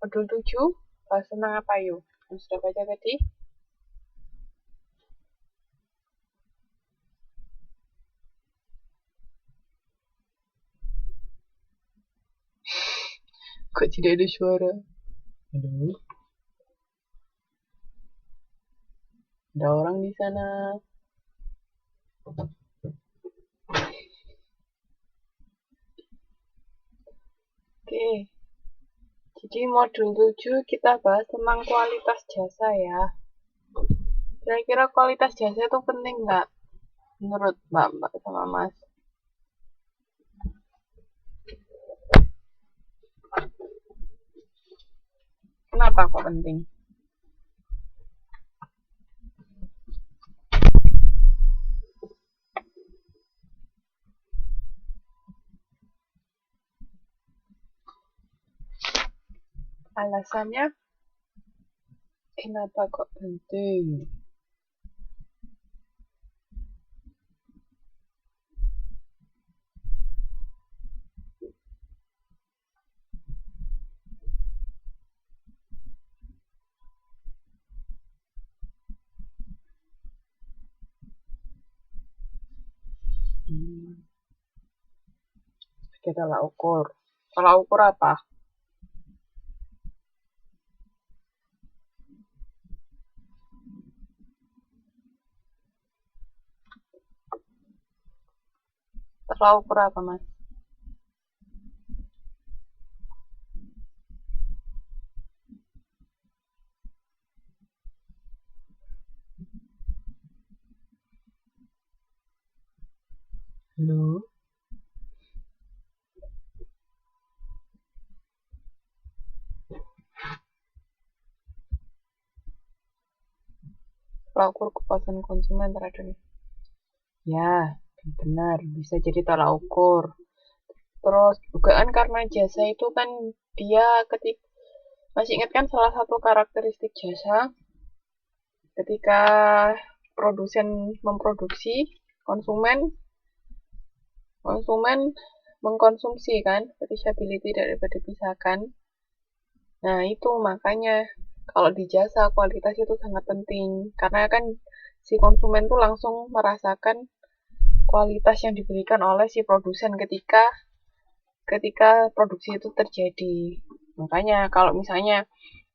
Modul 7, bahas tentang apa yuk? Yang sudah baca tadi? Kok tidak ada suara? Halo? Ada orang di sana. Oke. Jadi modul 7 kita bahas tentang kualitas jasa ya. Kira-kira kualitas jasa itu penting nggak? Menurut Mbak sama Mas? Kenapa kok penting? Alasannya kenapa kok penting? Sebagai tolak ukur. Tolak ukur apa? Tolak ukur apa, Mas? Halo? Tolak ukur kepuasan konsumen terhadap. Ya, benar. Bisa jadi tolak ukur. Terus dugaan karena jasa itu kan dia masih ingat kan salah satu karakteristik jasa ketika produsen memproduksi, konsumen mengkonsumsi kan, reachability daripada dipisahkan. Nah, itu makanya kalau di jasa kualitas itu sangat penting karena kan si konsumen tuh langsung merasakan kualitas yang diberikan oleh si produsen ketika produksi itu terjadi. Makanya kalau misalnya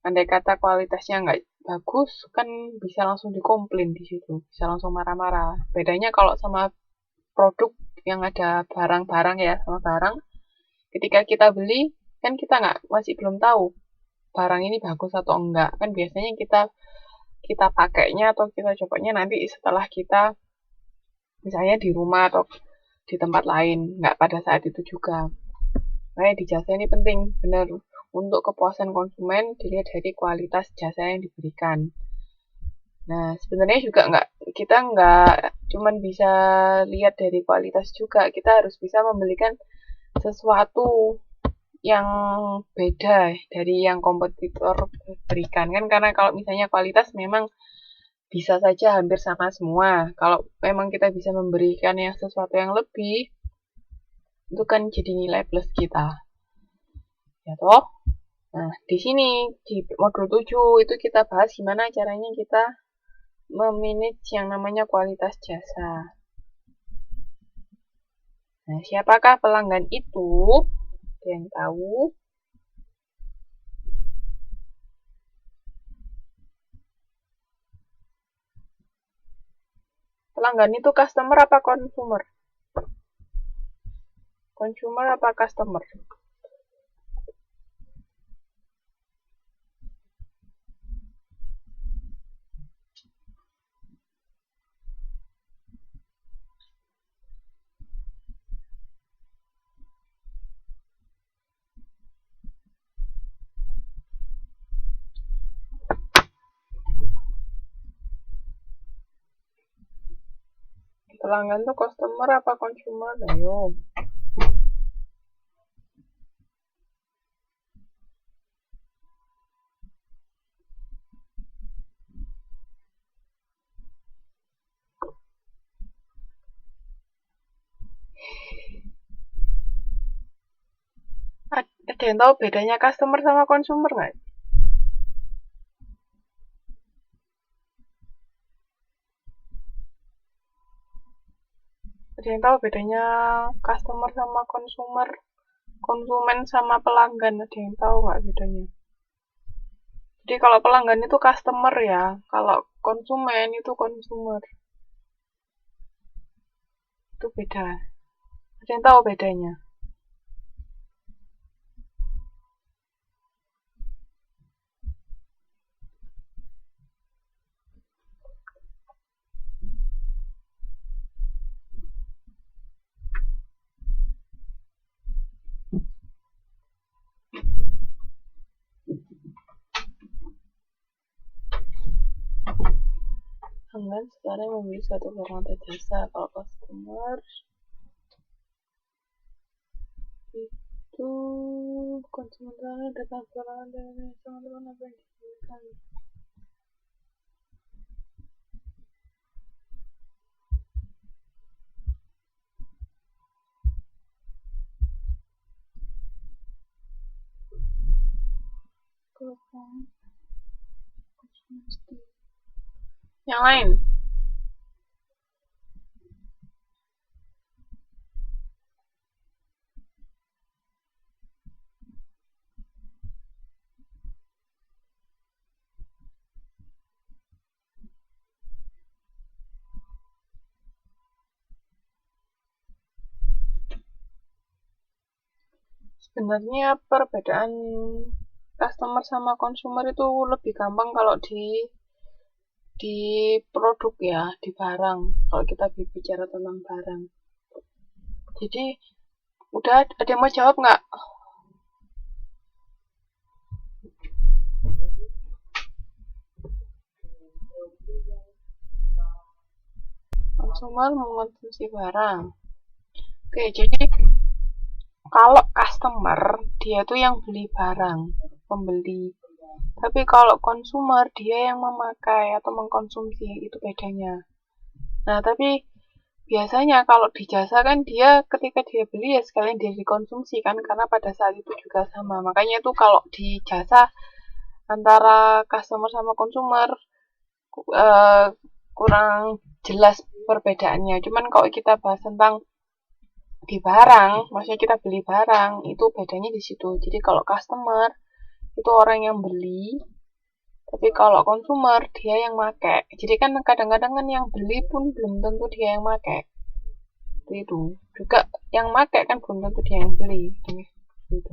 andai kata kualitasnya nggak bagus, kan bisa langsung dikomplain di situ, bisa langsung marah-marah. Bedanya kalau sama produk yang ada barang-barang ya, sama barang, ketika kita beli, kan kita masih belum tahu barang ini bagus atau enggak. Kan biasanya kita pakainya atau kita cobanya nanti setelah kita misalnya di rumah atau di tempat lain, nggak pada saat itu juga. Makanya di jasa ini penting, benar. Untuk kepuasan konsumen dilihat dari kualitas jasa yang diberikan. Nah, sebenarnya juga kita nggak cuman bisa lihat dari kualitas juga, kita harus bisa membelikan sesuatu yang beda dari yang kompetitor berikan kan, karena kalau misalnya kualitas memang bisa saja hampir sama semua. Kalau memang kita bisa memberikan yang sesuatu yang lebih, itu kan jadi nilai plus kita. Ya toh? Nah, di sini di modul 7 itu kita bahas gimana caranya kita memanage yang namanya kualitas jasa. Nah, siapakah pelanggan itu? Ada yang tahu? Pelanggan itu customer apa consumer? Consumer apa customer? Pelanggan itu customer apa consumer? Ayo. Ada yang tahu bedanya customer sama consumer nggak? Ada yang tahu bedanya customer sama consumer? Konsumen sama pelanggan, ada yang tahu nggak bedanya? Jadi kalau pelanggan itu customer ya, kalau konsumen itu consumer. Itu beda. Ada yang tahu bedanya? Pelanggan sekarang membeli suatu barang atau jasa. Kalau customer itu konsumen datang barang dan teman-teman apa yang diinginkan. Yang lain. Sebenarnya perbedaan customer sama consumer itu lebih gampang kalau di produk ya, di barang. Kalau kita bicara tentang barang. Jadi, udah ada yang mau jawab nggak? Consumer mengonsumsi barang. Oke, jadi kalau customer, dia tuh yang beli barang, pembeli. Tapi kalau consumer, dia yang memakai atau mengkonsumsi, itu bedanya. Nah, tapi biasanya kalau di jasa kan dia ketika dia beli ya sekalian dia dikonsumsi kan, karena pada saat itu juga sama. Makanya itu kalau di jasa antara customer sama consumer kurang jelas perbedaannya. Cuman kalau kita bahas tentang di barang, maksudnya kita beli barang, itu bedanya di situ. Jadi kalau customer itu orang yang beli, tapi kalau consumer dia yang make. Jadi kan kadang-kadang kan yang beli pun belum tentu dia yang make. Itu juga yang make kan belum tentu dia yang beli. Gitu.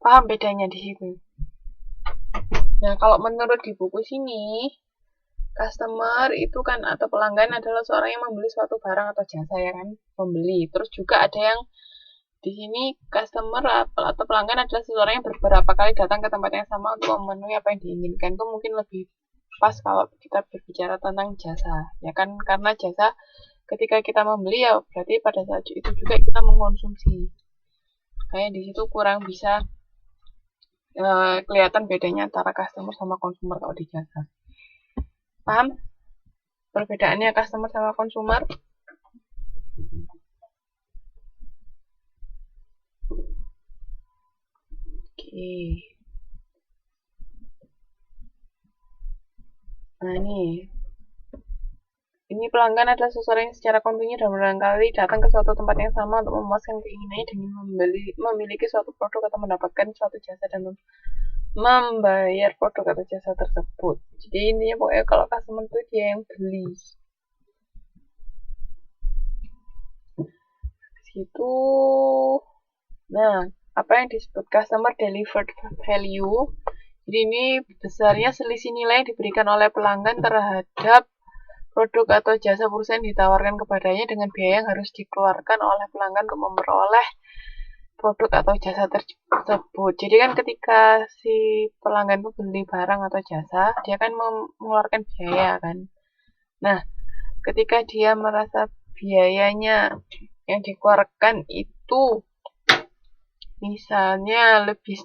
Paham bedanya di situ? Nah, kalau menurut di buku sini, customer itu kan atau pelanggan adalah seorang yang membeli suatu barang atau jasa ya kan, membeli. Terus juga ada yang di sini customer atau pelanggan adalah seseorang yang beberapa kali datang ke tempat yang sama untuk memenuhi apa yang diinginkan. Itu mungkin lebih pas kalau kita berbicara tentang jasa, ya kan? Karena jasa ketika kita membeli ya berarti pada saat itu juga kita mengkonsumsi. Kayak di situ kurang bisa kelihatan bedanya antara customer sama consumer kalau di jasa. Paham perbedaannya customer sama consumer? Oke. Nah ini pelanggan adalah seseorang yang secara kontinu dan berulang kali datang ke suatu tempat yang sama untuk memuaskan keinginannya dengan memiliki suatu produk atau mendapatkan suatu jasa dan membayar produk atau jasa tersebut. Jadi intinya pokoknya kalau customer itu dia yang beli. Situ. Nah, apa yang disebut customer delivered value? Jadi ini besarnya selisih nilai yang diberikan oleh pelanggan terhadap produk atau jasa perusahaan ditawarkan kepadanya dengan biaya yang harus dikeluarkan oleh pelanggan untuk memperoleh produk atau jasa tersebut. Jadi kan ketika si pelanggan itu beli barang atau jasa, dia kan mengeluarkan biaya kan. Nah, ketika dia merasa biayanya yang dikeluarkan itu misalnya lebih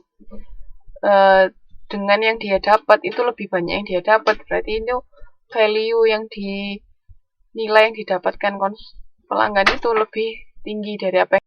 dengan yang dia dapat itu lebih banyak yang dia dapat, berarti itu value yang nilai yang didapatkan pelanggan itu lebih tinggi dari apa